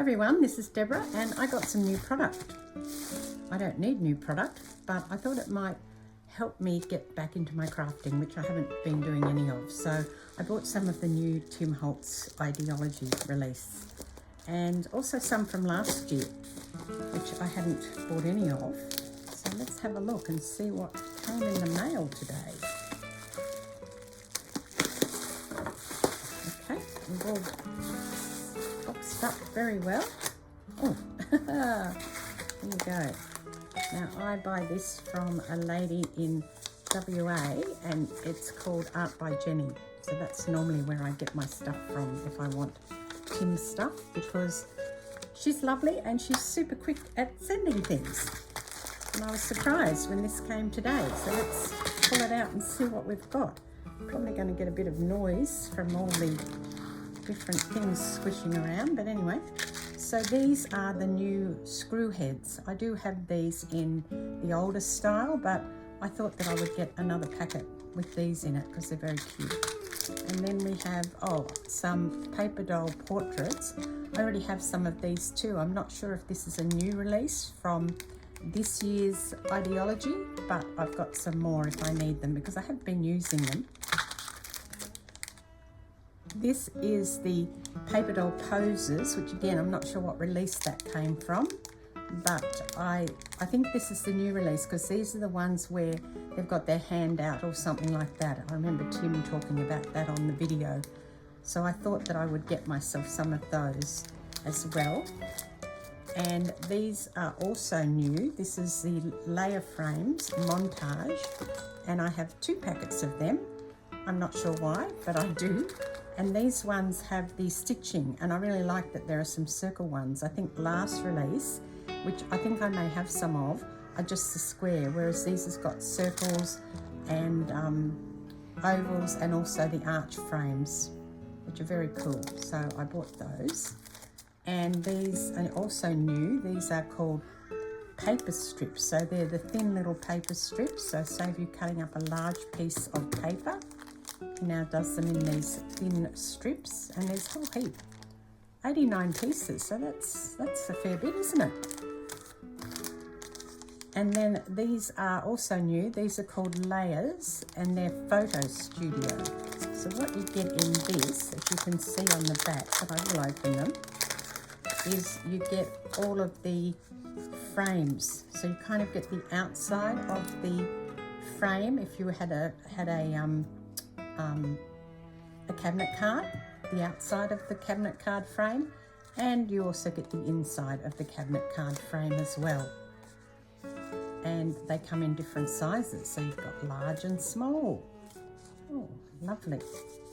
Hi everyone, this is Deborah and I got some new product. I don't need new product, but I thought it might help me get back into my crafting, which I haven't been doing any of. So I bought some of the new Tim Holtz Ideaology release and also some from last year, which I hadn't bought any of. So let's have a look and see what came in the mail today. Okay, we've all boxed up very well. Oh, here you go. Now I buy this from a lady in WA and it's called Art by Jenny. So that's normally where I get my stuff from if I want Tim stuff, because she's lovely and she's super quick at sending things. And I was surprised when this came today. So let's pull it out and see what we've got. Probably going to get a bit of noise from all the different things squishing around, but anyway. So these are the new screw heads. I do have these in the older style, but I thought that I would get another packet with these in it because they're very cute. And then we have, some paper doll portraits. I already have some of these too. I'm not sure if this is a new release from this year's Ideaology, but I've got some more if I need them because I have been using them. This is the paper doll poses, which again, I'm not sure what release that came from, but I think this is the new release because these are the ones where they've got their hand out or something like that. I remember Tim talking about that on the video. So I thought that I would get myself some of those as well. And these are also new. This is the layer frames montage, and I have 2 packets of them. I'm not sure why, but I do. And these ones have the stitching, and I really like that there are some circle ones. I think last release, which I think I may have some of, are just the square, whereas these has got circles and ovals and also the arch frames, which are very cool. So I bought those. And these are also new. These are called paper strips. So they're the thin little paper strips. So save you cutting up a large piece of paper. He now does them in these thin strips, and there's a whole heap. 89 pieces, so that's a fair bit, isn't it? And then these are also new. These are called layers, and they're photo studio. So what you get in this, as you can see on the back, but I will open them, is you get all of the frames. So you kind of get the outside of the frame if you had a cabinet card, the outside of the cabinet card frame, and you also get the inside of the cabinet card frame as well. And they come in different sizes, so you've got large and small. Oh, lovely.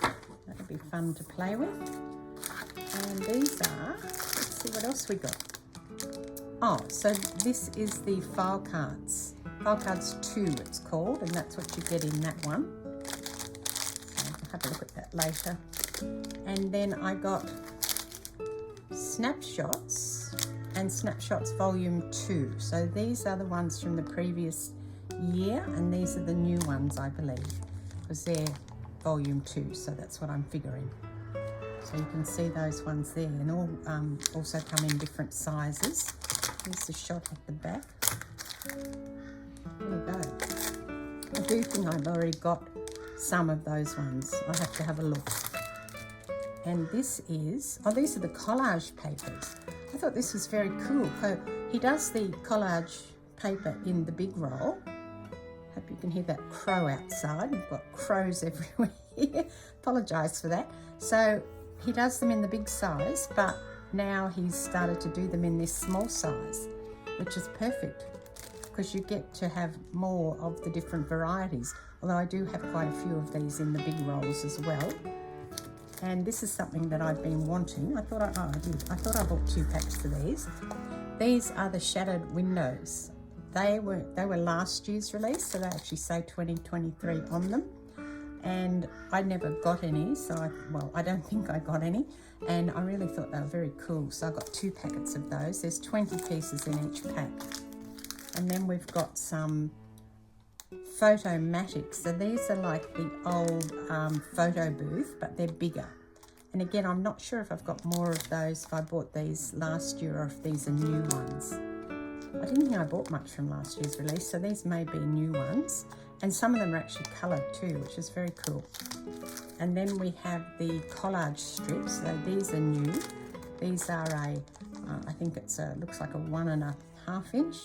That'll be fun to play with. And these are, let's see what else we got. Oh, so this is the file cards. File cards 2 it's called, and that's what you get in that one. Have a look at that later. And then I got snapshots and snapshots volume 2. So these are the ones from the previous year, and these are the new ones, I believe, because they're volume 2. So that's what I'm figuring. So you can see those ones there, and all also come in different sizes. Here's the shot at the back. There you go. I do think I've already got some of those ones. I have to have a look. And this is, these are the collage papers. I thought this was very cool. He does the collage paper in the big roll. Hope you can hear that crow outside. We've got crows everywhere here. Apologise for that. So he does them in the big size, but now he's started to do them in this small size, which is perfect because you get to have more of the different varieties. Although I do have quite a few of these in the big rolls as well. And this is something that I've been wanting. I thought I bought 2 packs of these. These are the shattered windows. They were last year's release, so they actually say 2023 on them. And I never got any, so I don't think I got any. And I really thought they were very cool. So I got 2 packets of those. There's 20 pieces in each pack. And then we've got some photomatics. So these are like the old photo booth, but they're bigger. And again, I'm not sure if I've got more of those, if I bought these last year or if these are new ones. I didn't think I bought much from last year's release, so these may be new ones. And some of them are actually coloured too, which is very cool. And then we have the collage strips. So these are new. These are I think it's looks like a 1.5 inch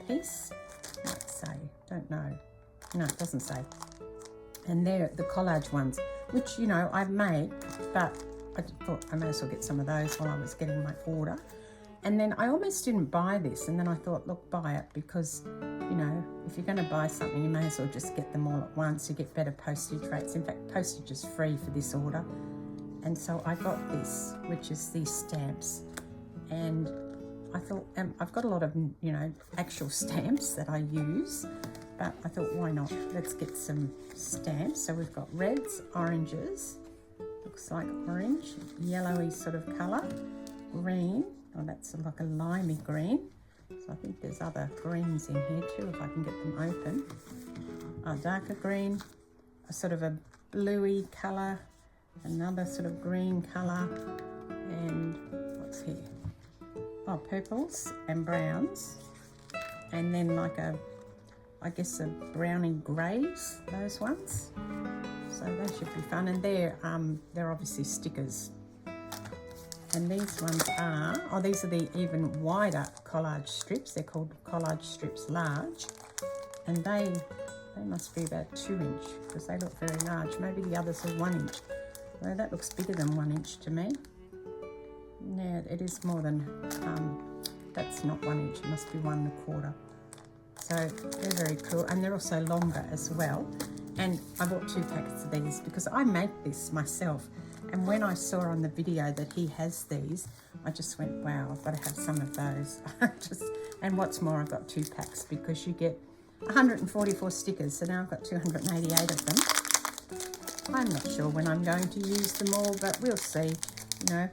piece. Might say, don't know. No, it doesn't say. And they're the collage ones, which, you know, I make, but I thought I may as well get some of those while I was getting my order. And then I almost didn't buy this, and then I thought, look, buy it, because, you know, if you're going to buy something, you may as well just get them all at once. You get better postage rates. In fact, postage is free for this order. And so I got this, which is these stamps. And I thought, I've got a lot of, you know, actual stamps that I use, but I thought, why not? Let's get some stamps. So we've got reds, oranges, looks like orange, yellowy sort of colour, green. Oh, that's like a limey green. So I think there's other greens in here too, if I can get them open. A darker green, a sort of a bluey colour, another sort of green colour, and what's here? Oh, purples and browns. And then like I guess a browny greys, those ones. So they should be fun. And they're obviously stickers. And these ones are, oh, these are the even wider collage strips. They're called collage strips large. And they must be about 2 inch, because they look very large. Maybe the others are 1 inch. Well, that looks bigger than 1 inch to me. Yeah, it is more than, that's not 1 inch, it must be 1 1/4. So they're very cool, and they're also longer as well. And I bought 2 packets of these because I make this myself. And when I saw on the video that he has these, I just went, wow, I've got to have some of those. And what's more, I've got 2 packs because you get 144 stickers. So now I've got 288 of them. I'm not sure when I'm going to use them all, but we'll see. You know,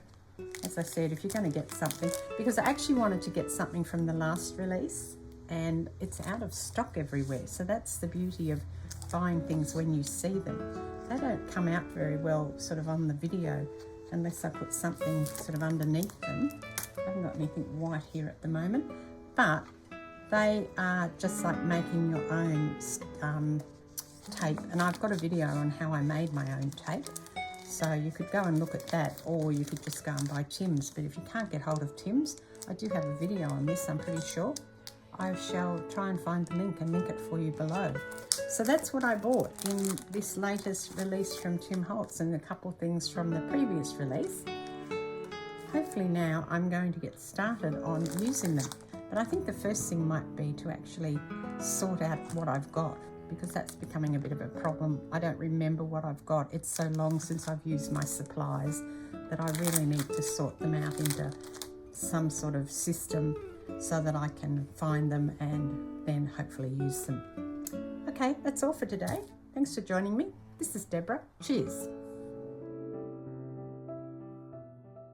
as I said, if you're going to get something, because I actually wanted to get something from the last release, and it's out of stock everywhere. So that's the beauty of buying things when you see them. They don't come out very well sort of on the video unless I put something sort of underneath them. I haven't got anything white here at the moment, but they are just like making your own tape. And I've got a video on how I made my own tape. So you could go and look at that, or you could just go and buy Tim's. But if you can't get hold of Tim's, I do have a video on this, I'm pretty sure. I shall try and find the link and link it for you below. So that's what I bought in this latest release from Tim Holtz, and a couple things from the previous release. Hopefully now I'm going to get started on using them. But I think the first thing might be to actually sort out what I've got, because that's becoming a bit of a problem. I don't remember what I've got. It's so long since I've used my supplies that I really need to sort them out into some sort of system so that I can find them and then hopefully use them. Okay, that's all for today. Thanks for joining me. This is Deborah. Cheers.